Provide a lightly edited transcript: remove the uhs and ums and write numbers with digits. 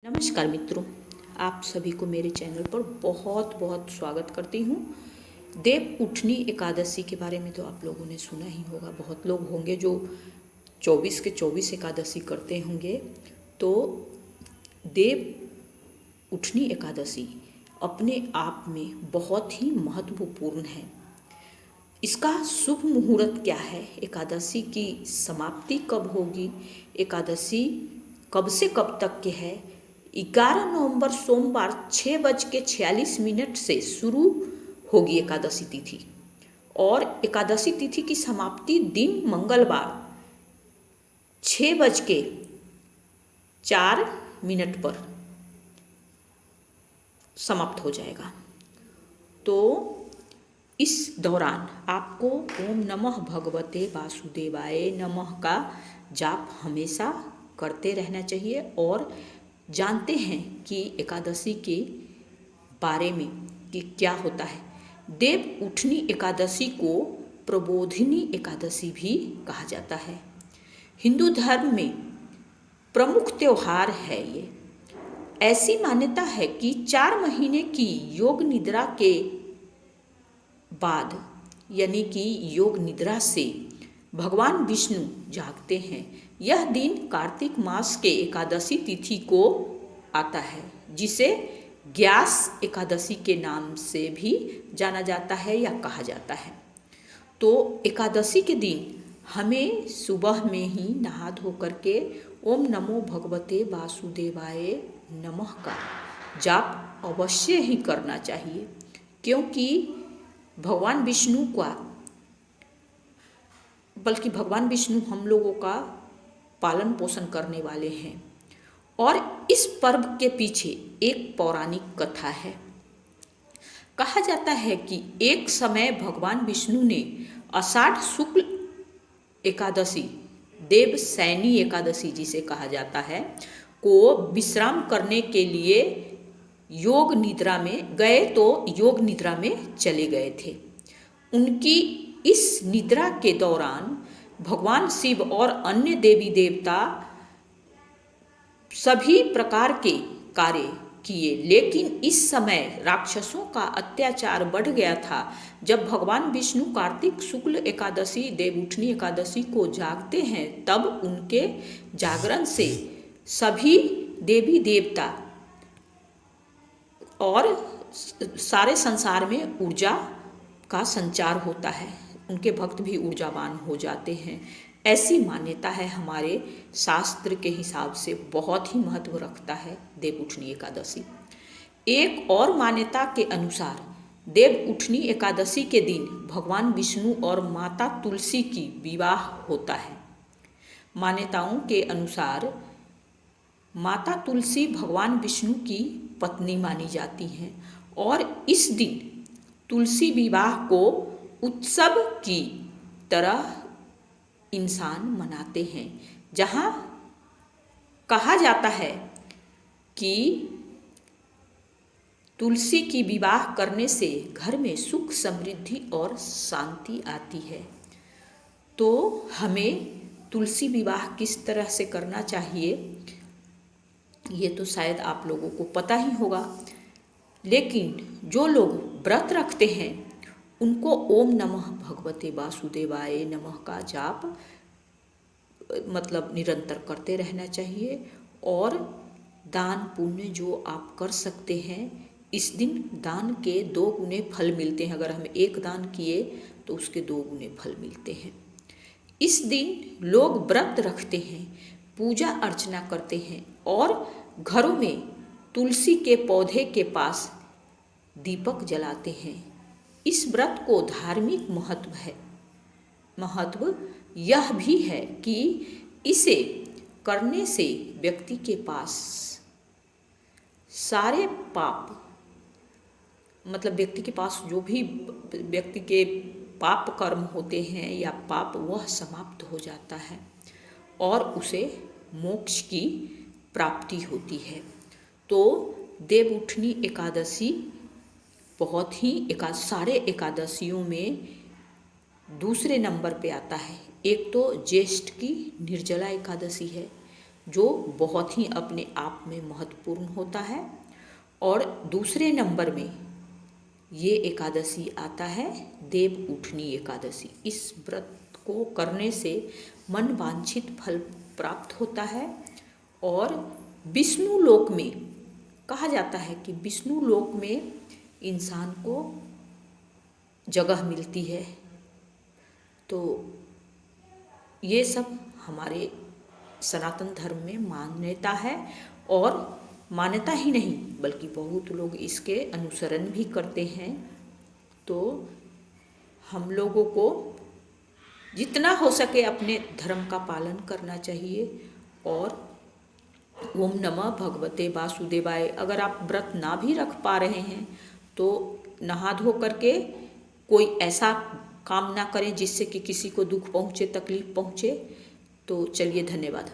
नमस्कार मित्रों, आप सभी को मेरे चैनल पर बहुत बहुत स्वागत करती हूँ। देव उठनी एकादशी के बारे में तो आप लोगों ने सुना ही होगा। बहुत लोग होंगे जो 24 के 24 एकादशी करते होंगे। तो देव उठनी एकादशी अपने आप में बहुत ही महत्वपूर्ण है। इसका शुभ मुहूर्त क्या है, एकादशी की समाप्ति कब होगी, एकादशी कब से कब तक के है। 11 नवंबर सोमवार 6:46 से शुरू होगी एकादशी तिथि और एकादशी तिथि की समाप्ति दिन मंगलवार 6:04 पर समाप्त हो जाएगा। तो इस दौरान आपको ओम नमः भगवते वासुदेवाय नमः का जाप हमेशा करते रहना चाहिए। और जानते हैं कि एकादशी के बारे में कि क्या होता है। देव उठनी एकादशी को प्रबोधिनी एकादशी भी कहा जाता है। हिंदू धर्म में प्रमुख त्योहार है ये। ऐसी मान्यता है कि 4 महीने की योग निद्रा के बाद यानी कि योग निद्रा से भगवान विष्णु जागते हैं। यह दिन कार्तिक मास के एकादशी तिथि को आता है, जिसे ग्यास एकादशी के नाम से भी जाना जाता है या कहा जाता है। तो एकादशी के दिन हमें सुबह में ही नहा धो करके ओम नमो भगवते वासुदेवाय नमः का जाप अवश्य ही करना चाहिए, क्योंकि भगवान विष्णु हम लोगों का पालन पोषण करने वाले हैं। और इस पर्व के पीछे एक पौराणिक कथा है। कहा जाता है कि एक समय भगवान विष्णु ने आषाढ़ शुक्ल एकादशी, देवशयनी एकादशी जिसे कहा जाता है, को विश्राम करने के लिए योग निद्रा में गए तो योग निद्रा में चले गए थे। उनकी इस निद्रा के दौरान भगवान शिव और अन्य देवी देवता सभी प्रकार के कार्य किए, लेकिन इस समय राक्षसों का अत्याचार बढ़ गया था। जब भगवान विष्णु कार्तिक शुक्ल एकादशी देवउठनी एकादशी को जागते हैं, तब उनके जागरण से सभी देवी देवता और सारे संसार में ऊर्जा का संचार होता है। उनके भक्त भी ऊर्जावान हो जाते हैं। ऐसी मान्यता है, हमारे शास्त्र के हिसाब से बहुत ही महत्व रखता है देव उठनी एकादशी। एक और मान्यता के अनुसार देव उठनी एकादशी के दिन भगवान विष्णु और माता तुलसी की विवाह होता है। मान्यताओं के अनुसार माता तुलसी भगवान विष्णु की पत्नी मानी जाती हैं और इस दिन तुलसी विवाह को उत्सव की तरह इंसान मनाते हैं, जहाँ कहा जाता है कि तुलसी की विवाह करने से घर में सुख समृद्धि और शांति आती है। तो हमें तुलसी विवाह किस तरह से करना चाहिए ये तो शायद आप लोगों को पता ही होगा, लेकिन जो लोग व्रत रखते हैं उनको ओम नमः भगवते वासुदेवाय नमः का जाप निरंतर करते रहना चाहिए। और दान पुण्य जो आप कर सकते हैं, इस दिन दान के 2 गुने फल मिलते हैं। अगर हम एक दान किए तो उसके 2 गुने फल मिलते हैं। इस दिन लोग व्रत रखते हैं, पूजा अर्चना करते हैं और घरों में तुलसी के पौधे के पास दीपक जलाते हैं। इस व्रत को धार्मिक महत्व यह भी है कि इसे करने से व्यक्ति के पास सारे पाप व्यक्ति के पास जो भी व्यक्ति के पाप कर्म होते हैं या पाप, वह समाप्त हो जाता है और उसे मोक्ष की प्राप्ति होती है। तो देव उठनी एकादशी बहुत ही सारे एकादशियों में दूसरे नंबर पे आता है। एक तो ज्येष्ठ की निर्जला एकादशी है, जो बहुत ही अपने आप में महत्वपूर्ण होता है। और दूसरे नंबर में ये एकादशी आता है देव उठनी एकादशी। इस व्रत को करने से मन वांछित फल प्राप्त होता है और विष्णु लोक में कहा जाता है कि विष्णु लोक में इंसान को जगह मिलती है। तो ये सब हमारे सनातन धर्म में मान्यता है, और मान्यता ही नहीं बल्कि बहुत लोग इसके अनुसरण भी करते हैं। तो हम लोगों को जितना हो सके अपने धर्म का पालन करना चाहिए। और ओम नमः भगवते वासुदेवाय। अगर आप व्रत ना भी रख पा रहे हैं तो नहा धो करके कोई ऐसा काम ना करें जिससे कि किसी को दुख पहुँचे, तकलीफ पहुँचे। तो चलिए, धन्यवाद।